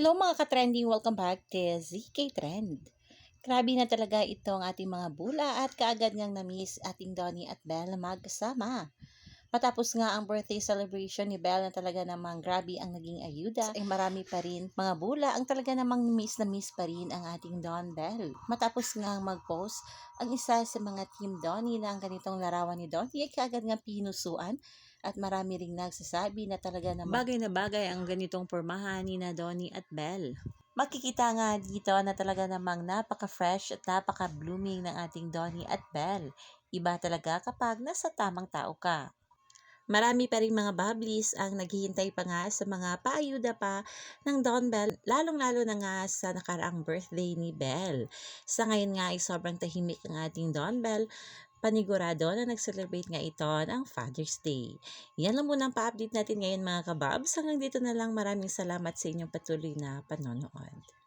Hello mga ka-trending! Welcome back to ZK Trend. Grabe na talaga itong ating mga bula at kaagad ngang na-miss ating Donnie at Belle na magkasama. Matapos nga ang birthday celebration ni Belle na talaga namang grabe ang naging ayuda, ay marami pa rin mga bula ang talaga namang miss na miss pa rin ang ating Don Belle. Matapos nga mag-post ang isa sa mga team Donnie na ang ganitong larawan ni Donnie ay kaagad nga pinusuan at marami ring nagsasabi na talaga namang bagay na bagay ang ganitong pormahan ni na Donnie at Belle. Makikita nga dito na talaga namang napaka-fresh at napaka-blooming ng ating Donnie at Belle. Iba talaga kapag nasa tamang tao ka. Marami pa ring mga bubblies ang naghihintay pa nga sa mga paayuda pa ng Don Belle, lalong-lalo na nga sa nakaraang birthday ni Belle. Sa ngayon nga ay sobrang tahimik ang ating Don Belle, panigurado na nag-celebrate nga ito ng Father's Day. Yan lang muna ang pa-update natin ngayon mga kababs. Hanggang dito na lang, maraming salamat sa inyong patuloy na panonood.